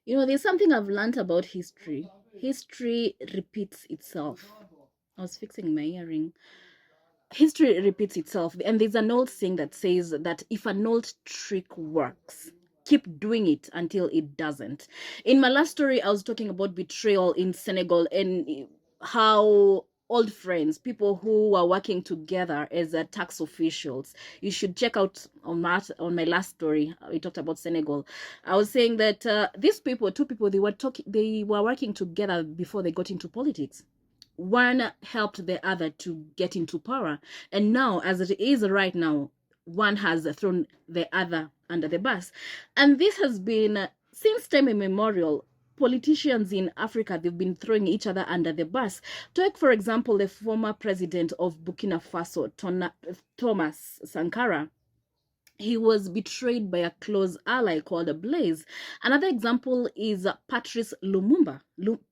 There's something I've learned about history. History repeats itself. I was fixing my earring. History repeats itself. And there's an old saying that says that if an old trick works, keep doing it until it doesn't. In my last story, I was talking about betrayal in Senegal and how old friends, people who are working together as tax officials. You should check out on my last story. We talked about Senegal. I was saying that these people, two people, they were working together before they got into politics. One helped the other to get into power, and now, as it is right now, one has thrown the other under the bus. And this has been since time immemorial. Politicians in Africa, they've been throwing each other under the bus. Take, for example, the former president of Burkina Faso, Thomas Sankara. He was betrayed by a close ally called Blaise. Another example is Patrice Lumumba.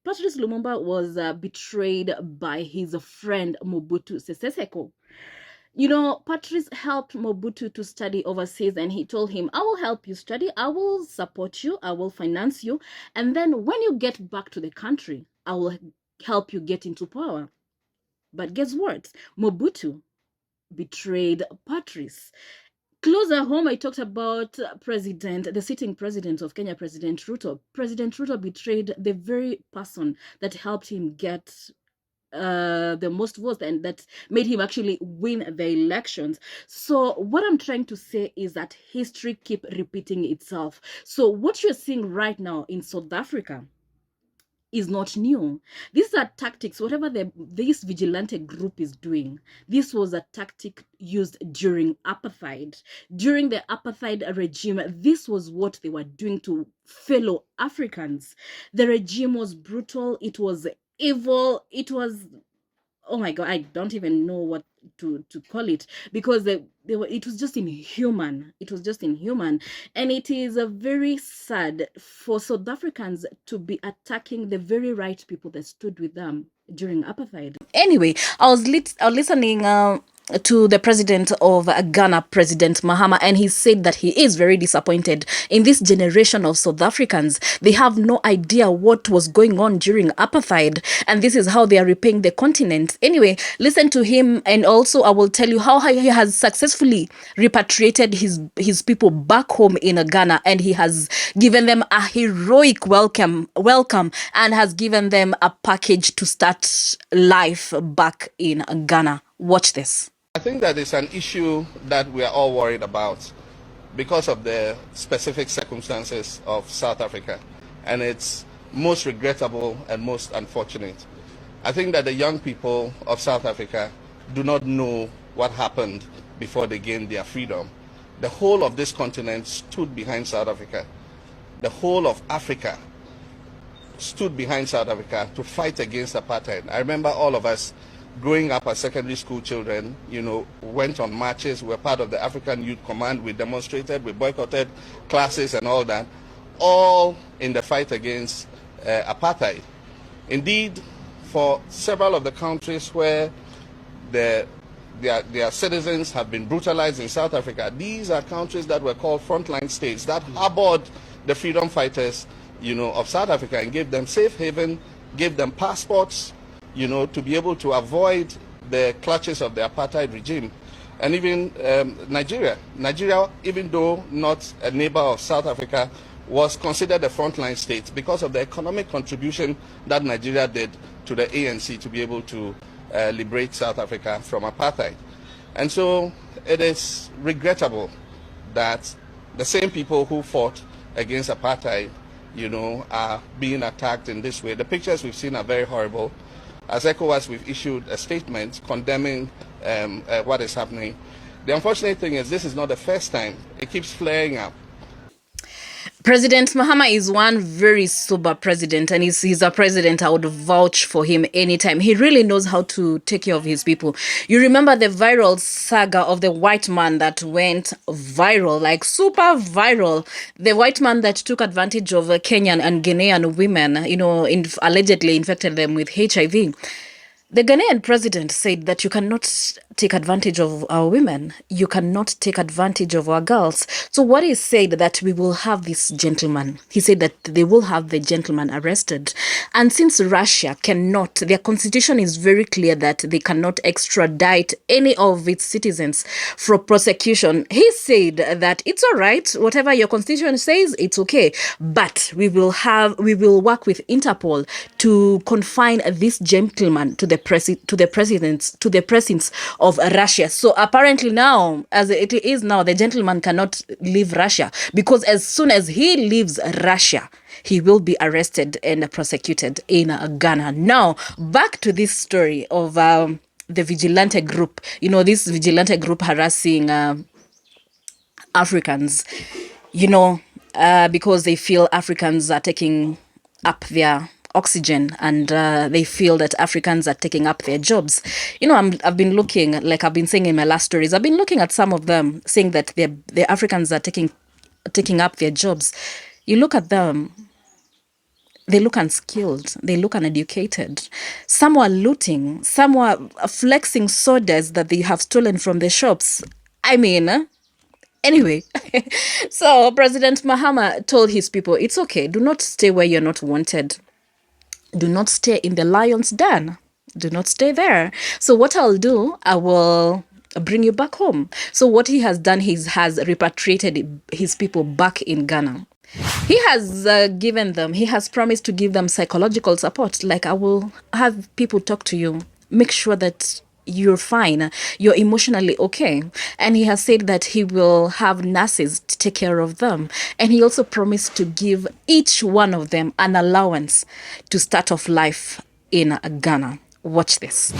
Patrice Lumumba was betrayed by his friend Mobutu Sese Seko. Patrice helped Mobutu to study overseas, and he told him, I will help you study, I will support you, I will finance you, and then when you get back to the country, I will help you get into power. But guess what? Mobutu betrayed Patrice. Closer home, I talked about the sitting president of Kenya, President Ruto. President Ruto betrayed the very person that helped him get the most votes and that made him actually win the elections. So what I'm trying to say is that history keep repeating itself. So what you're seeing right now in South Africa is not new. These are tactics. Whatever this vigilante group is doing, this was a tactic used during apartheid. During the apartheid regime, this was what they were doing to fellow Africans. The regime was brutal. It was evil. It was, oh my God, I don't even know what to call it, because it was just inhuman. It was just inhuman. And it is very sad for South Africans to be attacking the very right people that stood with them during apartheid. Anyway, I was listening to the president of Ghana, President Mahama, and he said that he is very disappointed in this generation of South Africans. They have no idea what was going on during apartheid, and this is how they are repaying the continent. Anyway, listen to him, and also I will tell you how he has successfully repatriated his people back home in Ghana, and he has given them a heroic welcome, and has given them a package to start life back in Ghana. Watch this. I think that it's an issue that we are all worried about because of the specific circumstances of South Africa, and it's most regrettable and most unfortunate. I think that the young people of South Africa do not know what happened before they gained their freedom. The whole of this continent stood behind South Africa. The whole of Africa stood behind South Africa to fight against apartheid. I remember all of us growing up as secondary school children, went on marches. We were part of the African Youth Command. We demonstrated, we boycotted classes and all that, all in the fight against apartheid. Indeed, for several of the countries where their citizens have been brutalized in South Africa, these are countries that were called frontline states that harbored the freedom fighters, of South Africa, and gave them safe haven, gave them passports, to be able to avoid the clutches of the apartheid regime. And even Nigeria, even though not a neighbor of South Africa, was considered a frontline state because of the economic contribution that Nigeria did to the ANC to be able to liberate South Africa from apartheid. And so it is regrettable that the same people who fought against apartheid, are being attacked in this way. The pictures we've seen are very horrible. As ECOWAS, we've issued a statement condemning what is happening. The unfortunate thing is this is not the first time. It keeps flaring up. President Mahama is one very sober president, and he's a president I would vouch for him anytime. He really knows how to take care of his people. You remember the viral saga of the white man that went viral, like super viral. The white man that took advantage of Kenyan and Ghanaian women, allegedly infected them with HIV. The Ghanaian president said that you cannot take advantage of our women. You cannot take advantage of our girls. So what he said that we will have this gentleman. He said that they will have the gentleman arrested. And since Russia cannot, their constitution is very clear that they cannot extradite any of its citizens for prosecution. He said that it's all right. Whatever your constitution says, it's okay. But we will work with Interpol to confine this gentleman to the presence of Russia. So apparently now, as it is now, the gentleman cannot leave Russia, because as soon as he leaves Russia, he will be arrested and prosecuted in Ghana. Now, back to this story of the vigilante group. You know, this vigilante group harassing Africans, because they feel Africans are taking up their oxygen, and they feel that Africans are taking up their jobs. I've been looking, like I've been saying in my last stories, I've been looking at some of them saying that the Africans are taking up their jobs. You look at them, they look unskilled, they look uneducated. Some are looting, some are flexing sodas that they have stolen from the shops. Anyway, so President Mahama told his people, it's okay, do not stay where you're not wanted. Do not stay in the lion's den. Do not stay there. So what I'll do, I will bring you back home. So what he has done, he has repatriated his people back in Ghana. He has he has promised to give them psychological support. Like, I will have people talk to you, make sure that you're fine, you're emotionally okay. And he has said that he will have nurses to take care of them. And he also promised to give each one of them an allowance to start off life in Ghana. Watch this.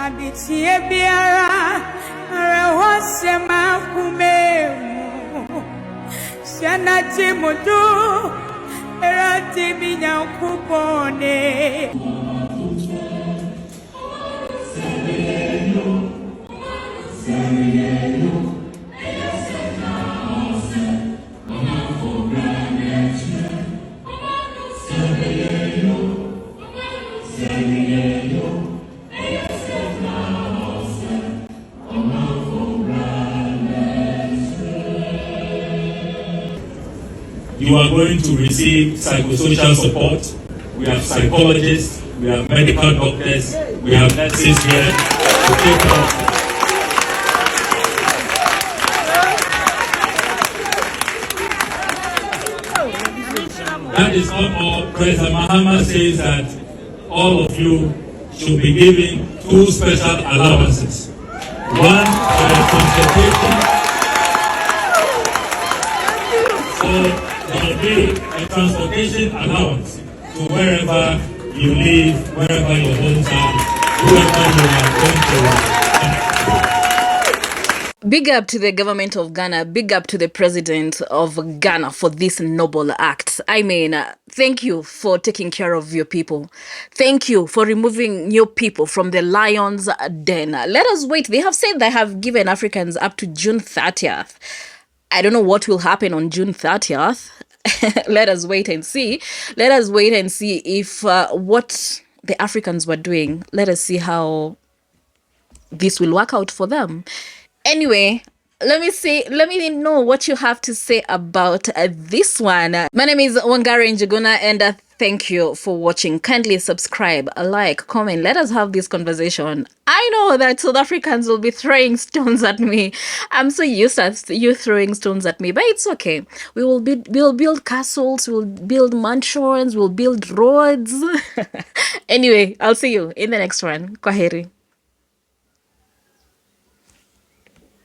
Adichie biara rehose makumemu Siana chimudu erati binyakupone You are going to receive psychosocial support. We have psychologists, we have medical doctors, we have nurses here to take care of. That is not all. President Mahama says that all of you should be given 2 special allowances. One for the transportation. There will be a transportation allowance to wherever you live, wherever your homes are, wherever you are going to. Big up to the government of Ghana, big up to the president of Ghana for this noble act. Thank you for taking care of your people. Thank you for removing your people from the lion's den. Let us wait. They have said they have given Africans up to June 30th. I don't know what will happen on June 30th. Let us wait and see. Let us wait and see if what the Africans were doing, let us see how this will work out for them. Anyway, let me know what you have to say about this one. My name is Wangari Njuguna, and thank you for watching. Kindly subscribe, like, comment. Let us have this conversation. I know that South Africans will be throwing stones at me. I'm so used to you throwing stones at me, but it's okay. We'll build castles, we'll build mansions, we'll build roads. Anyway, I'll see you in the next one. Kwaheri.